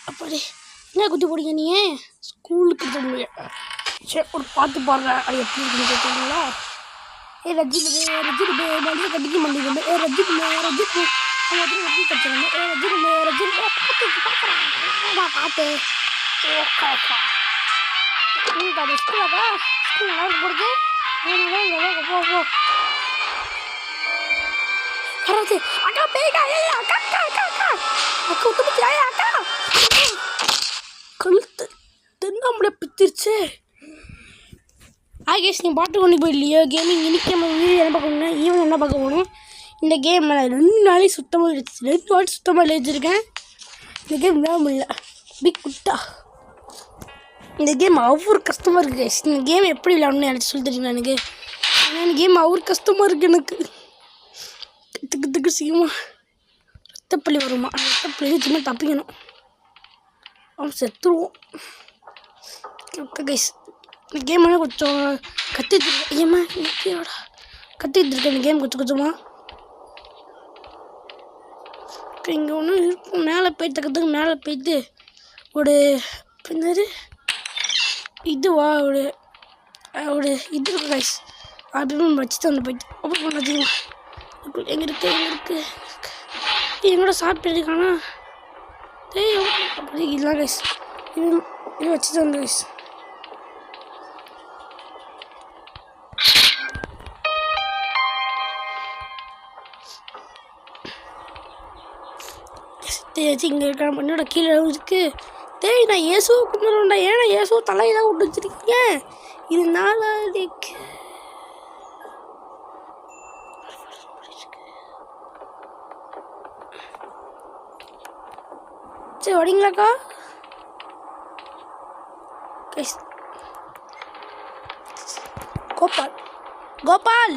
அப்படி என்ன குத்தி போடுங்க நீ ஸ்கூலுக்கு சரி ஒரு பார்த்து பாருங்க அது எப்படி இருக்குன்னு கேட்டீங்களா ரஜினி மல்லிகை கட்டிக்கு மல்லிகை ரஜினி ரஜினி ரஜினி கட்டுறாங்க ரஜினி பார்த்து ஸ்கூலாக்கா ஸ்கூல் நல்லா போகிறது அக்கா பேய்க்கா அக்கா அக்கா அக்கா அக்கா அக்கா ஒத்துப்பத்தி அக்கா கழுத்து தென்னாமலே பித்திருச்சு ஆகேஷ் நீ பாட்டு கொண்டு போயிடலையோ கேமிங் இன்னைக்கு நம்ம வீடியோ என்ன பார்க்கணும்னா ஈவன் என்ன பார்க்க போகணும் இந்த கேம் நான் 2 நாளைக்கு சுத்தமாக எழுதிச்சு 2 வாட்டி சுத்தமாக எழுதிருக்கேன் இந்த கேம் விளையாட முடியல பிக் குட்டா இந்த கேம் அவ்வளோ கஷ்டமாக இருக்குது கேஷ் இந்த கேம் எப்படி விளையாடணும்னு எனக்கு சொல்லி தெரியுங்களா எனக்கு ஏன்னா இந்த கேம் அவ்வளோ கஷ்டமாக இருக்குது எனக்கு கற்றுக்கிறதுக்கு சீக்கிரமாக ரத்தப்பள்ளி வருமா ரத்தப்பள்ளி சும்மா தப்பிக்கணும் அவன் செத்துருவோம் ஓகே கைஸ் இந்த கேம் எல்லாம் கொஞ்சம் கற்றுட்டுருக்கேன் ஏமா இன்னைக்கோட கற்றுட்டுருக்கேன் இந்த கேம் கொஞ்சமாக இங்கே ஒன்று இருக்கும் மேலே போய் தக்கிறதுக்கு மேலே போய்ட்டு ஒரு பின்னாடி இதுவா ஒரு இது இருக்கு கைஸ் அப்படின்னு வச்சுட்டு வந்து போயிட்டு ஓப்பன் பண்ண வச்சுக்கோங்க எங்கே இருக்குது எங்களோட சாப்பிட்டு இருக்கானா அப்படி இல்லை கைஸ் இது வச்சுட்டு வந்து கைஸ் இங்கே இருக்க பண்ணோட கீழே இருக்குது நான் இயேசுவை கும்பிடுறேன்டா ஏன்னா இயேசுவை தலையெல்லாம் விட்டு வச்சுருக்கீங்க இது நாளைக்கு சரி வரீங்களாக்கா கோபால்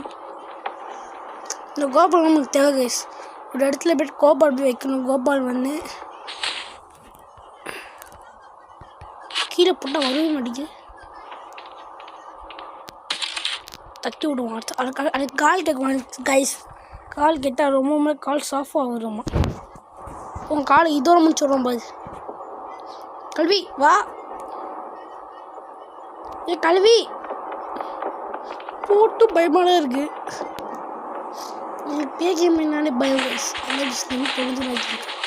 இந்த கோபால் நமக்கு தேவை கைஸ் ஒரு இடத்துல போய்ட்டு கோபால் போய் வைக்கணும் கோபால் வந்து கீழே போட்டால் வரவே மாட்டேங்குது தட்டி விடுவோம் அதுக்கு கால் கேட்க கைஸ் கால் கேட்டால் ரொம்ப கால் சாஃபாக வருமா உன் காலை இதோட முடிச்சுடுறோம் பாது கல்வி வா கல்வி போட்டு பயமாக இருக்குது பேகேம் என்னாலே பயம் கைஸ் அந்த விஷயம் தெரிஞ்சு வைக்கிறேன்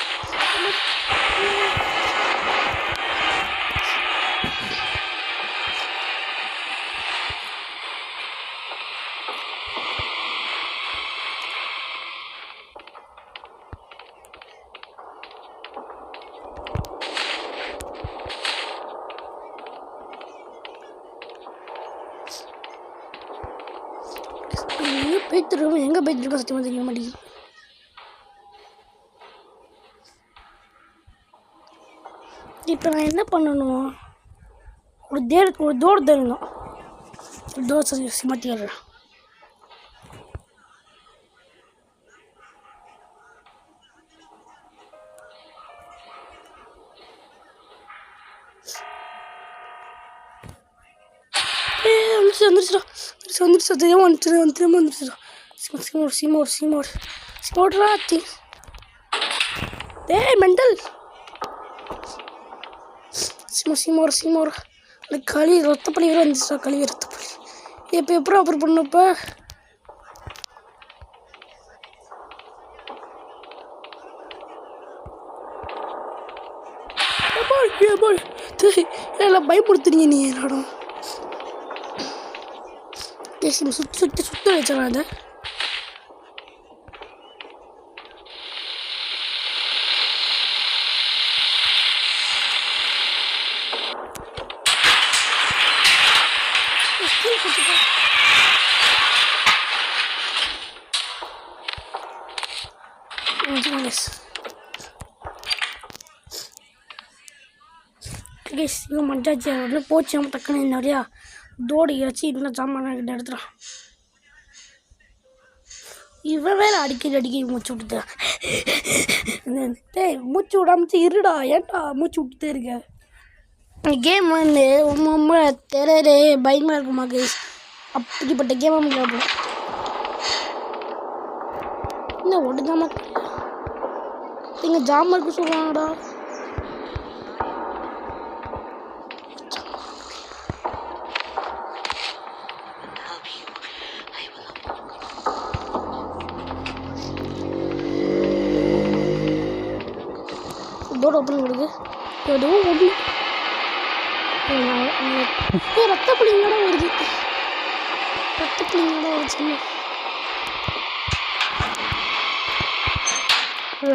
போய்த்துருக்கோம் எங்கே போய்த்துருக்கோம் சத்தியமாக தெரிய மாட்டேங்குது இப்போ நான் என்ன பண்ணணும் ஒரு தோடு தரணும் ஒரு தோசை மாற்றிடுறேன் வந்துருச்சுடா திரும்ப வந்துருச்சுடா சிமோட்ரா மெண்டல் சிமோர் அந்த களி ரத்தப்பள்ளி வேறு வந்துச்சுடா கழுவி ரத்தப்பள்ளி இப்போ எப்போ அப்புறம் பண்ணப்போ எல்லாம் பயப்படுத்துறீங்க நீ என்னடம் சுத்த வச்சாங்க அதை இவன் மஞ்சாச்சி உடனே போச்சு நம்ம டக்குன்னு நிறையா தோடு வச்சு இன்னும் சாமான கிட்ட எடுத்துறான் இவன் வேறு அடிக்கடி மூச்சு விட்டுதான் மூச்சு விடாமச்சு இருடா ஏன்டா மூச்சு விட்டுட்டே இருக்க கேம் வந்து ரொம்ப தெரியலே பயமாக இருக்குமா கைஸ் அப்படிப்பட்ட கேம் நம்ம இந்த ஒடுதாம இங்கே ஜாம இருக்கு சொல்லுவாங்கடா டோர் ஓப்பன் கொடுக்கு எதுவும் ஒன்று ரத்த புள்ளிங்களோட வருது ரத்த புள்ளிங்களோட ஒரு சின்ன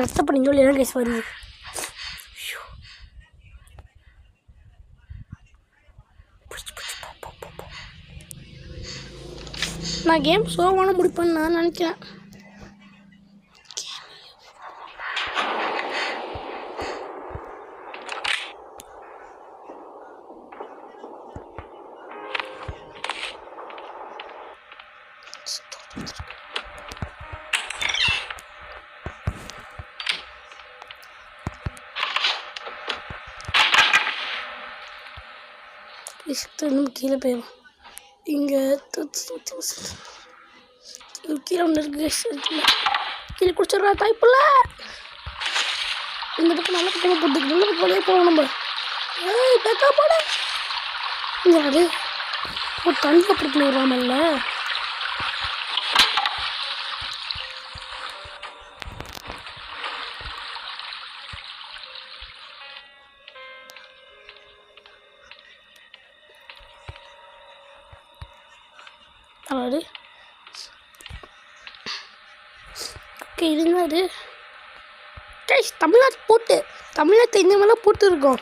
ரத்த புள்ளிங்களோட எல்லாம் கேஸ் வருது நான் கேம் ஸ்லோவான முடிப்பேன்னு நான் நினைக்கிறேன் இன்னும் கீழே போயிடும் இங்கே கீழே ஒன்று இருக்கு கீழே குடிச்சிட்றா தாய்ப்புல இந்த பக்கம் நல்ல பக்கமாக போட்டுக்கு நல்ல பக்கம் வழியே போவோம் நம்ம ஏய் பேக்கா போட இங்கே அது ஒரு தண்ணி அப்படி விடுறாமல்ல அதாவது ஓகே இருந்தாரு தமிழ்நாட்டு போட்டு தமிழ்நாட்டு இந்த மாதிரிலாம் போட்டுருக்கோம்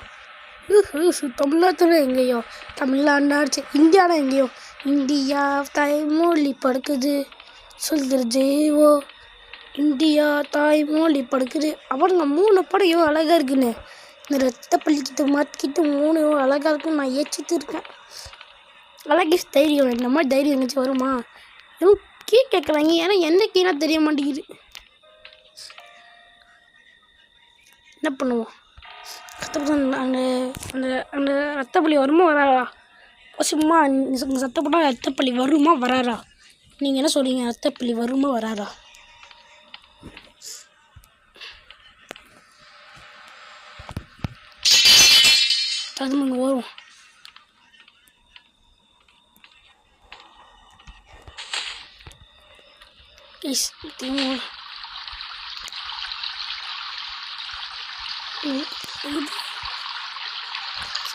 தமிழ்நாட்டில் எங்கேயோ தமிழ்நாடு இந்தியானா எங்கேயோ இந்தியா தாய்மொழி படுக்குது சொல்கிறது ஓ இந்தியா தாய்மொழி படுக்குது அப்புறம் 3 படம் எவ்வளோ அழகாக இருக்குன்னு இந்த ரத்த பள்ளிக்கிட்ட மாற்றிக்கிட்டு 3 எவ்வளோ அழகாக இருக்குன்னு நான் ஏற்றிட்டு இருக்கேன் அழகே தைரியம் இந்த மாதிரி தைரியம் எங்கேயாச்சும் வருமா எதுவும் கீ கேட்குறாங்க ஏன்னா என்ன கீனா தெரிய மாட்டேங்குது என்ன பண்ணுவோம் அந்த அந்த அந்த ரத்தப்பள்ளி வருமா வராரா சும்மா சத்தப்பட்டா ரத்தப்பள்ளி வருமா வராரா நீங்கள் என்ன சொல்கிறீங்க ரத்தப்பள்ளி வருமா வராரா அது நாங்கள் வரும்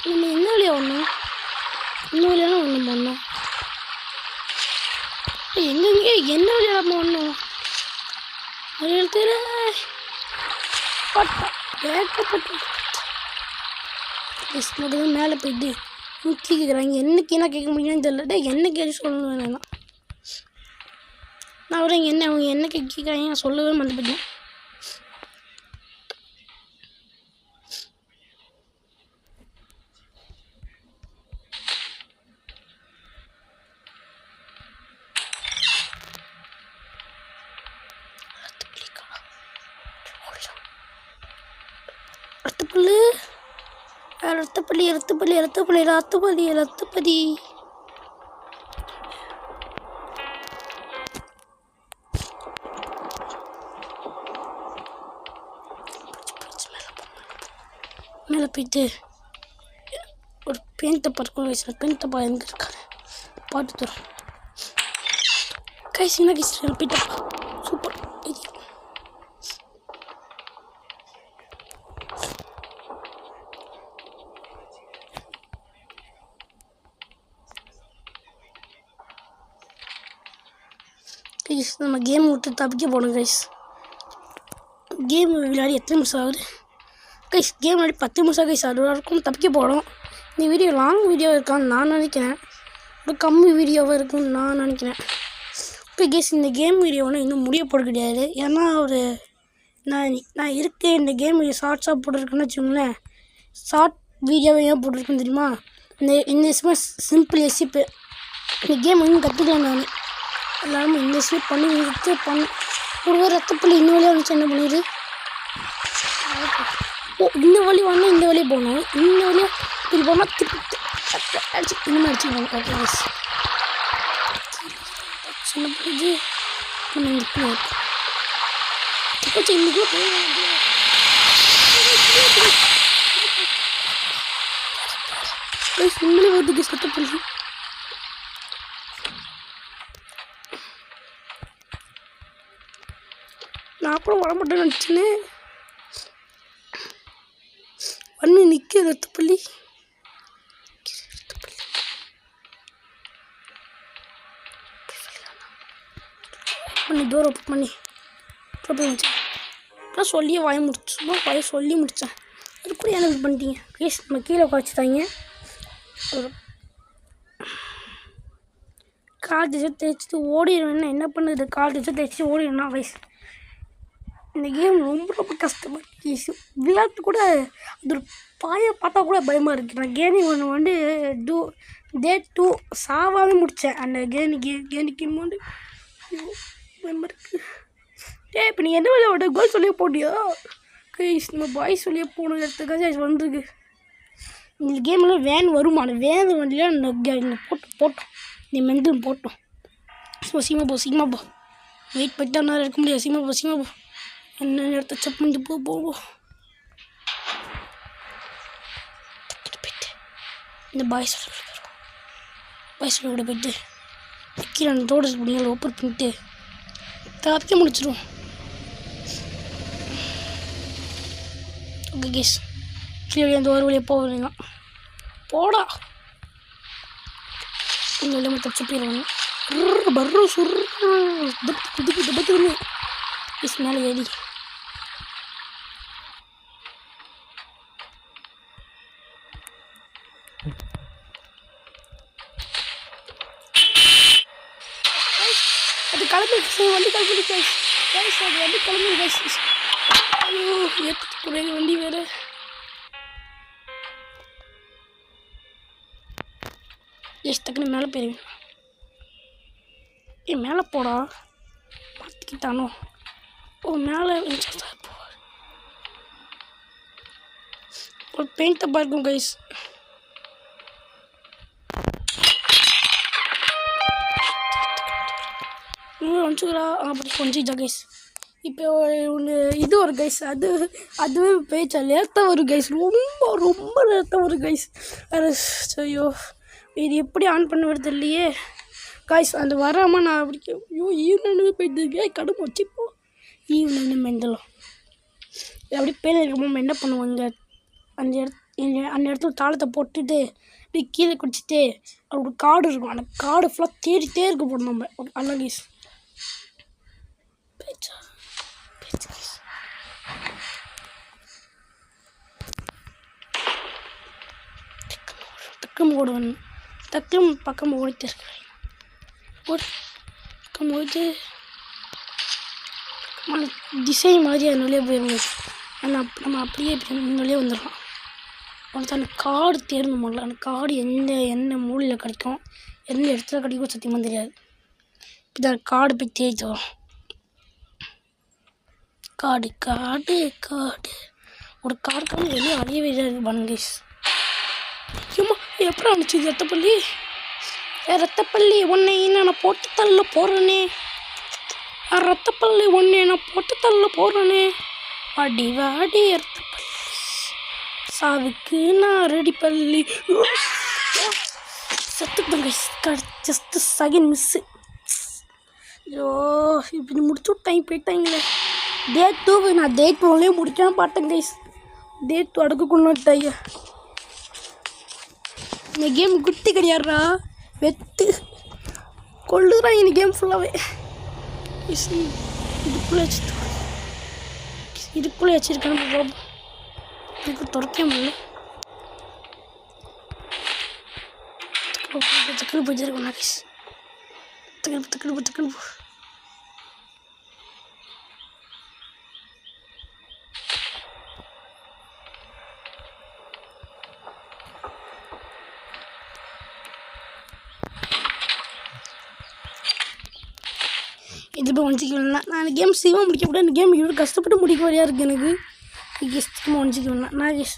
நம்ம என்ன வழியா ஒன்றும் என்ன வழியான ஒன்று பண்ணோம் எங்கெங்கே என்ன வழியா நம்ம ஒன்றும் தெரியல ஏக்கப்பட்டு மேலே போயிட்டு கேட்குறாங்க என்னைக்கு என்ன கேட்க முடியும்னு தெரியல என்ன கேட்டு சொல்லணும் வேணாம் நான் அவரை என்ன அவங்க என்ன கேட்குறாங்க நான் சொல்லவே மறந்துட்டேன் ரத்தப்பள்ளி மேலே போயிட்டு ஒரு பெயிண்ட் பார்க்க வயசில் பெயிண்ட் டப்பா எங்கே இருக்காரு பாட்டு தரும் கைஸ் என்ன கைஸ் பெயிண்ட் டப்பா சூப்பர் கைஸ் நம்ம கேம் விட்டு தப்பிக்க போகணும் கைஸ் கேம் விளையாடி எத்தனை நிமிஷம் ஆகுது கைஸ் கேம் விளையாடி 10 நிமிஷம் கைஸ் அது வரைக்கும் தப்பிக்க போகிறோம் இந்த வீடியோ லாங் வீடியோ இருக்கான்னு நான் நினைக்கிறேன் ஒரு கம்மி வீடியோவாக இருக்குன்னு நான் நினைக்கிறேன் ஓகே கைஸ் இந்த கேம் வீடியோவில் இன்னும் முடிய போட கிடையாது ஏன்னா ஒரு நான் இருக்கேன் இந்த கேம் வீடியோ ஷார்ட்ஸாக போட்டிருக்கேன்னு வச்சுக்கோங்களேன் ஷார்ட் வீடியோவை ஏன் போட்டிருக்கேன்னு தெரியுமா இந்த சிம்பிள் எசிப்பு இந்த கேம் இன்னும் கற்றுக்கலாம் நான் எல்லாரும் இந்த ஸ்வீட் பண்ணி ஒரு ரத்தப்பள்ளி இந்த வழியாக வந்துச்சு என்ன பண்ணிடு ஓ இந்த வழி வாங்க இந்த வழியே போகணும் இந்த வழியாக இப்படி போனால் அடிச்சு இன்னும் அடிச்சுக்கணும் ஓகே சின்ன பிடிச்சி இன்னைக்குள்ள சிம்பிளே வருதுக்கு சத்தப்பள்ளி நான் அப்புறம் வரமாட்டேன்னு நினச்சின்னு பண்ணி நிற்க ரத்தப்பள்ளி பண்ணி டோர் ஓப்பன் பண்ணி வச்சேன் சொல்லியே வாய சொல்லி முடித்தேன். அது கூட எனக்கு பண்ணிட்டீங்க ப்ளீஸ். நம்ம கீழே உட்காச்சிட்டாங்க. ஒரு கால் திசை தேய்ச்சிட்டு ஓடிடுவேன்னா என்ன பண்ணுது? கால் திசை தேய்ச்சி ஓடிடுவேன்னா வயசு. இந்த கேம் ரொம்ப கஷ்டமாக கேஸு விளையாட்டு கூட அது ஒரு பாயை பார்த்தா கூட பயமாக இருக்குது. நான் கேமிங் வந்து டே 2 சாவாகவே முடித்தேன். அந்த கேமிக்கு வந்து பயமாக இருக்குது. இப்போ நீ என்ன விளையாட கோல் சொல்லியே போட்டியா? கைஸ் நம்ம பாய்ஸ் சொல்லியே போகணும் இடத்துக்காக வந்துருக்கு. இந்த கேமில் வேன் வருமா? அந்த வேன் வண்டியில் அந்த போட்டோம் நீ மெண்டல் போட்டோம். சீமா போ வெயிட் பண்ணிட்டு நேரம் இருக்க முடியாது. சீமா போ என்ன இடத்த செக் பண்ணிட்டு போவோம். போயிட்டு இந்த பாய்ஸ் கூட போயிட்டு கீழே அந்த ரோடு முடியாது ஓப்பன் பண்ணிட்டு தாத்தே முடிச்சிடுவோம். ஓகே கேஸ் கீழே அந்த ஒரு வழியாக போவீங்க போடா கொஞ்சம் எல்லாமே தச்சு போயிடுவாங்க. பர்ரு சுரு துபத்துருமே கேஸ் மேலே ஏறி அது கிளம்பி வண்டி கிளம்பி கைஸ் அது வண்டி கிளம்பி கைஸ். ஐயோ ஏற்று குறைங்க வண்டி வேறு. டக்குன்னு மேலே போயிருவேன். மேலே போடா மாற்றிக்கிட்டானோ. ஓ மேலே ஒரு பெயிண்ட் தப்பாக இருக்கும் கைஸ். கொஞ்சம் அப்படி கொஞ்சம் கைஸ். இப்போ ஒன்று இது ஒரு கைஸ் அதுவே பேச்சா லேட்டாக வரும் கைஸ். ரொம்ப லேட்டாக வரும் கைஸ். ஐயோ இது எப்படி ஆன் பண்ண வருது இல்லையே கைஸ். அந்த வராமல் நான் அப்படி ஐயோ ஈவினிங் போயிட்டு இருக்கேன் கடுமை வச்சுப்போம். ஈவினிங் மெண்டலும் அப்படி பேர் இருக்கும்போது என்ன பண்ணுவாங்க அந்த இடத்துல தாளத்தை போட்டுட்டு இப்படி கீழே குடிச்சிட்டு அவரோட காடு இருக்கும். அந்த காடு ஃபுல்லாக தேடிட்டே இருக்க போடும் நம்ம அல்ல கைஸ். பேச்சா டக்குன்னு பக்கம் ஓடிட்டு இருக்கிறேன். பக்கம் ஓடிட்டு திசை மாதிரி அதனாலே போயிருங்க. நம்ம அப்படியே முன்னாலே வந்துடலாம். அவனுக்கு அந்த காடு தேடணும் போடல. அந்த காடு என்ன மூலையில் கிடைக்கும் எந்த இடத்துல கிடைக்கும் சத்தியமாக தெரியாது. இப்போ தான் காடு போய் தேடிட்டு வரும். காடு ஒரு காடு வெளியே அழியவே இருக்குது பங்கேஷ். ஐயோம்மா எப்படி அனுப்பிச்சு ரத்தப்பள்ளி உன்னை நான் போட்டு தள்ள போகிறேனே. ரத்தப்பள்ளி உன்னை நான் போட்டு தள்ள போகிறேனே. வாடி ரத்தப்பள்ளி சாவுக்கு நான் ரெடி பள்ளி செத்துக்கிட்டேங்க. Just second miss. ஐயோ இப்படி முடிச்சு விட்டாங்க போயிட்டாங்களே. டே 2 நான் டே 2 முடிக்காமல் பார்த்தேன் கைஸ். டே 2 அடுக்குக்குள்ளாட்டாங்க. இந்த கேம் குட்டி கிடையாடுறா வெத்து கொள்ளுறான் இந்த கேம் ஃபுல்லாகவே. இதுக்குள்ளே வச்சுருக்காங்க பாபு. இதுக்கு துறக்க முடியல. தக்கல் போயிட்டு நாகேஷ் தக்கல் போ. இது இப்போ ஒன்சிக்கலாம். நான் அந்த கேம் சீக்கிரம் முடிக்க கூட இந்த கேம் இவ்வளோ கஷ்டப்பட்டு முடிக்க வரையா இருக்குது எனக்கு. சீக்கிரமாக ஒன்சிக்கலாம் நாகேஷ்.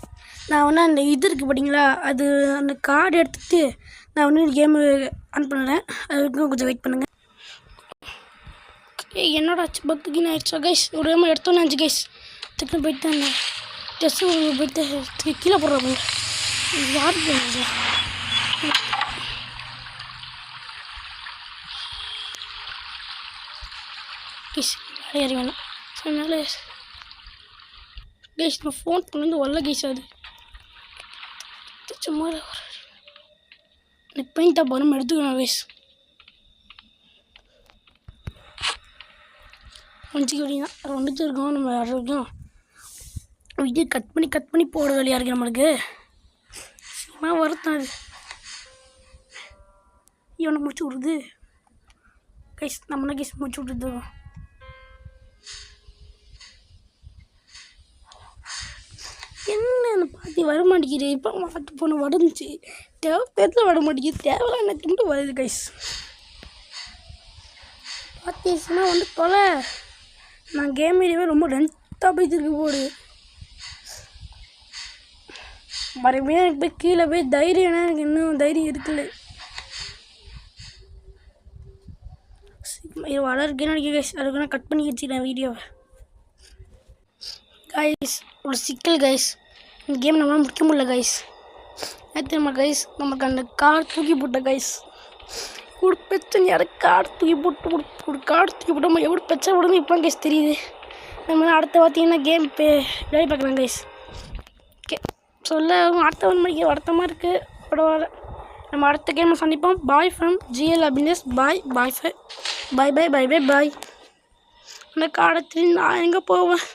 நான் வந்து அந்த இது இருக்குது பார்த்தீங்களா அது அந்த கார்டு எடுத்துகிட்டு நான் வந்து கேமு ஆன் பண்ணுறேன். அதுக்கு கொஞ்சம் வெயிட் பண்ணுங்கள். என்னோட ஆச்சு பக்குன்னு ஆயிடுச்சா கைஸ். ஒரு மாதிரி எடுத்தோன்னு ஆச்சு கைஸ். டக்குன்னு போயிட்டு அந்த டெஸ்ட்டு போயிட்டு கீழே போடுறாங்க. யாருக்கு கைஸ் மேலே ஏறி வேணாம். ஸோ மேலே கைஸ் நான் ஃபோன் பண்ணி வரல கைஸ். அது சும்மா பெயிண்டாக போகிறோம் எடுத்துக்கணும் கைஸ். கொஞ்சம் அப்படின்னா ஒன்றுத்து இருக்கோம் நம்ம யாரும் இது கட் பண்ணி போட வேலையாக இருக்குது நம்மளுக்கு. சும்மா வருத்தான் அது இவனை முடிச்சு விடுது கைஸ். நம்மளா கைஸ் முடிச்சு விட்டுது. என்ன பாத்தி வர மாட்டேங்குது. இப்போ மாட்டு போன வடந்துச்சு தேவைப்பேரத்தில் வர மாட்டேங்குது. தேவையில்ல எனக்கு மட்டும் வருது கைஸ். பார்த்தீங்கன்னா வந்து தொலை நான் கேம் ஏரியாவே ரொம்ப ரெண்டாக போய்த்துருக்கு போடு. மறுபடியும் எனக்கு போய் கீழே போய் தைரியம்னா எனக்கு இன்னும் தைரியம் இருக்குல்ல. இது வளர்க்கேன்னு நினைக்கிறேன் கைஸ். அதுக்கு நான் கட் பண்ணி வச்சுக்கிறேன் வீடியோவை கைஸ். ஒரு சிக்கல் கைஸ், இந்த கேம் நம்மளால் முடிக்க முடியல கைஸ். ஏற்றுமா கைஸ், நமக்கு அந்த கார் தூக்கி போட்ட கைஸ். ஒரு பிரச்சனை யாரை கார் தூக்கி போட்டு ஒரு கார் தூக்கி போட்டு நம்ம எவ்வளோ பிரச்சனை விடுன்னு இப்போ கைஸ் தெரியுது. நம்ம அடுத்த பார்த்தீங்கன்னா கேம் வேலை பார்க்குறேன் கைஸ். ஓகே சொல்ல அடுத்த 1 மணிக்கு வருத்தமாக இருக்குது. பரவாயில்ல, நம்ம அடுத்த கேமை சந்திப்போம். Bye from GL Abinesh. Bye bye bye bye bye bye bye. அந்த காலத்தில் நான் எங்கே போவேன்.